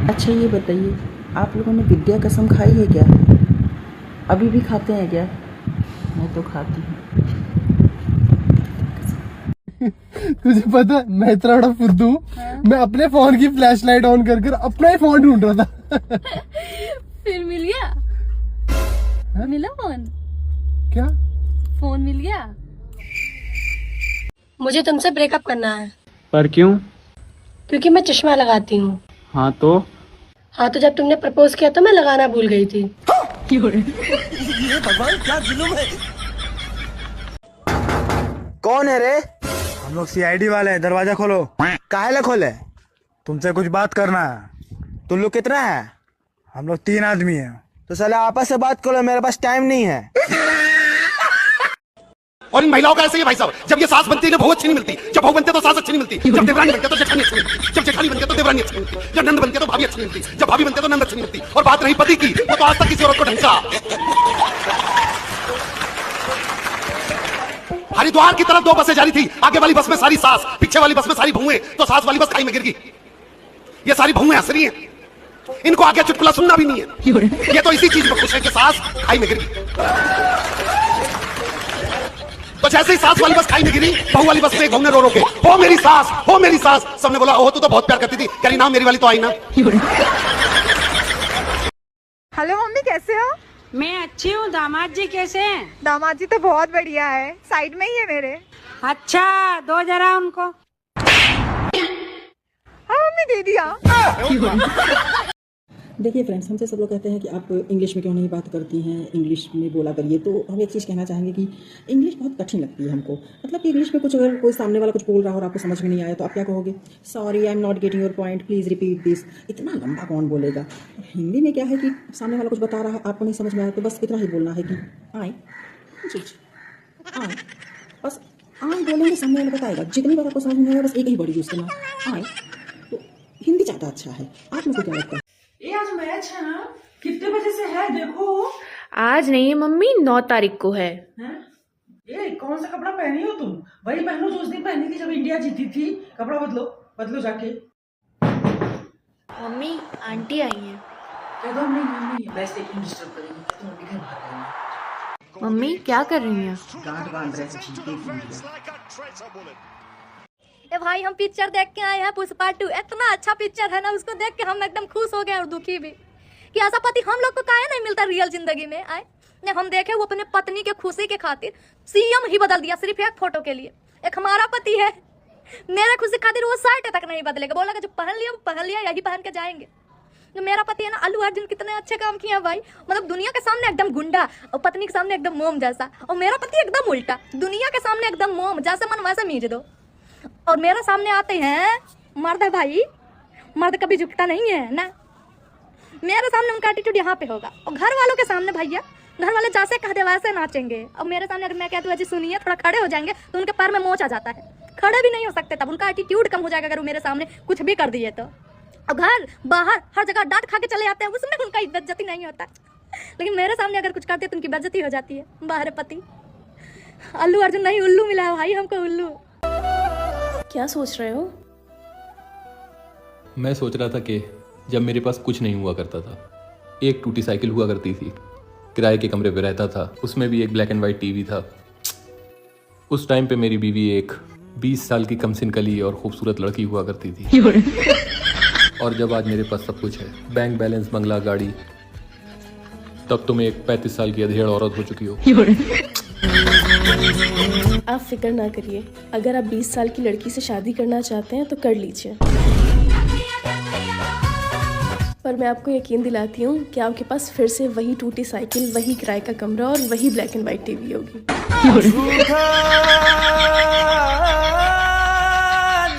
अच्छा ये बताइए, आप लोगों ने विद्या कसम खाई है क्या? अभी भी खाते हैं क्या? मैं तो खाती हूँ। तुझे पता है मैं इतना बड़ा फुद्दू हूँ। हाँ? मैं अपने फोन की फ्लैश लाइट ऑन कर कर अपना ही फोन ढूंढ रहा था। फिर मिल गया? हाँ? मिला फोन? क्या? फोन मिल गया? मुझे तुमसे ब्रेकअप करना है। पर क्यों? क्योंकि मैं चश्मा लगाती हूँ। हाँ तो हाँ तो जब तुमने प्रपोज किया तो मैं लगाना भूल गई थी। ये भगवान क्या जुल्म है। कौन है रे? हम लोग सीआईडी वाले हैं, दरवाजा खोलो। काहे ला खोले? तुमसे कुछ बात करना है। तुम लोग कितना है? हम लोग 3 आदमी हैं। तो साले आपस से बात करो, मेरे पास टाइम नहीं है। और इन महिलाओं का ऐसे ही भाई साहब, जब ये सास बनती है बहू अच्छी नहीं मिलती, जब बहू बनते तो सास अच्छी नहीं मिलती, जब देवरानी बनते तो जेठानी अच्छी मिलती, जब जेठानी बनते तो देवरानी अच्छी मिलती, जब नंद बनते तो भाभी अच्छी मिलती, जब भाभी बनते तो नंद अच्छी मिलती। और बात रही पति की, वो तो आज तक किसी औरत को ढंसा। हरिद्वार की तरफ 2 बसें जा रही थी, आगे वाली बस में सारी सास, पीछे वाली बस में सारी बहुएं, तो सास वाली बस खाई में गिर गई। ये सारी बहुएं हंस रही हैं, इनको आगे चुटकुला सुनना भी नहीं है। ये तो इसी चीज में खुश है कि सास खाई में गिर गई। तो जैसे ही सास वाली बस खाई में गिरी, बहू वाली बस में एक बहू ने रो रो के, हो मेरी सास, हो मेरी सास। सबने बोला ओह तू तो बहुत प्यार करती थी। कह रही ना मेरी वाली तो आई ना। हेलो मम्मी, कैसे हो? मैं अच्छी हूँ। दामाद जी कैसे हैं? दामाद जी तो बहुत बढ़िया है, साइड में ही है मेरे। अच्छा, दो जरा उनको। हाँ मम्मी, दे दिया। देखिए फ्रेंड्स, हमसे सब लोग कहते हैं कि आप इंग्लिश में क्यों नहीं बात करती हैं, इंग्लिश में बोला करिए। तो हम एक चीज़ कहना चाहेंगे कि इंग्लिश बहुत कठिन लगती है हमको। मतलब कि इंग्लिश में कुछ अगर कोई सामने वाला कुछ बोल रहा हो और आपको समझ में नहीं आया तो आप क्या कहोगे? Sorry, I am not getting your point, please repeat this. इतना लंबा कौन बोलेगा? हिंदी में क्या है कि सामने वाला कुछ बता रहा है, आपको नहीं समझ में आया तो बस इतना ही बोलना है कि आए चीज आए। बस आए बोलेंगे, सामने वाला बताएगा। जितनी बार आपको समझ में आएगा बस एक ही वर्ड यूज़ करना, आए। तो हिंदी ज़्यादा अच्छा है। आप लोगों को क्या लगता है? ये आज मैच है ना? कितने बजे से है देखो। आज नहीं है मम्मी, 9 तारीख को है। ये कौन सा कपड़ा पहनी हो तुम? वही पहनो जो उस दिन पहनी थी जब इंडिया जीती थी। कपड़ा बदलो, बदलो जाके। मम्मी, आंटी आई हैं। कह दो नहीं, बस देखिए डिस्टर्ब करेंगे तो मम्मी घर भाग जाएंगे। मम्मी क्या कर रही हैं? गांठ बांध रहे हैं, जीते इंडिया। ए भाई, हम पिक्चर देख के आए हैं पुष्पा 2। इतना अच्छा पिक्चर है ना, उसको देख के हम एकदम खुश हो गए और दुखी भी कि ऐसा पति हम लोग को काहे नहीं मिलता रियल जिंदगी में। आए ने हम देखे वो अपने पत्नी के खुशी के खातिर सीएम ही बदल दिया सिर्फ एक फोटो के लिए। एक हमारा पति है, मेरे खुशी खातिर वो शर्ट तक नहीं बदलेगा, बोला कि जो पहन लिया वो पहन लिया, यही पहन के जाएंगे। जो मेरा पति है ना, अल्लू अर्जुन, कितने अच्छे काम किए हैं भाई। मतलब दुनिया के सामने एकदम गुंडा और पत्नी के सामने एकदम मोम जैसा, और मेरा पति एकदम उल्टा, दुनिया के सामने एकदम मोम, जैसे मन वैसे मीज दो। और मेरे सामने आते हैं मर्द है भाई, मर्द कभी झुकता नहीं है ना। मेरे सामने उनका एटीट्यूड यहाँ पे होगा, और घर वालों के सामने भैया घर वाले जैसे कहते वैसे नाचेंगे। और मेरे सामने अगर मैं कहती हूँ जी सुनिए, थोड़ा खड़े हो जाएंगे तो उनके पैर में मोच आ जाता है, खड़े भी नहीं हो सकते। तब उनका एटीट्यूड कम हो जाएगा अगर वो मेरे सामने कुछ भी कर दिए तो। और घर बाहर हर जगह डांट खा के चले जाते हैं, उसमें उनका इज्जत नहीं होता। लेकिन मेरे सामने अगर कुछ करते तो उनकी बेइज्जती हो जाती है। बाहर पति अल्लू अर्जुन नहीं, उल्लू मिला है भाई हमको, उल्लू। क्या सोच रहे हो? मैं सोच रहा था कि जब मेरे पास कुछ नहीं हुआ करता था, एक टूटी साइकिल हुआ करती थी, किराए के कमरे पे रहता था, उसमें भी एक ब्लैक एंड वाइट टीवी था। उस टाइम पे मेरी बीवी एक 20 साल की कमसिन कली और खूबसूरत लड़की हुआ करती थी। और जब आज मेरे पास सब कुछ है, बैंक बैलेंस, बंगला, गाड़ी, तब तुम एक 35 साल की अधेड़ औरत हो चुकी हो। आप फिक्र ना करिए, अगर आप 20 साल की लड़की से शादी करना चाहते हैं तो कर लीजिए। पर मैं आपको यकीन दिलाती हूँ कि आपके पास फिर से वही टूटी साइकिल, वही किराए का कमरा और वही ब्लैक एंड वाइट टीवी होगी।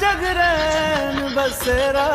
जगरैन बसेरा।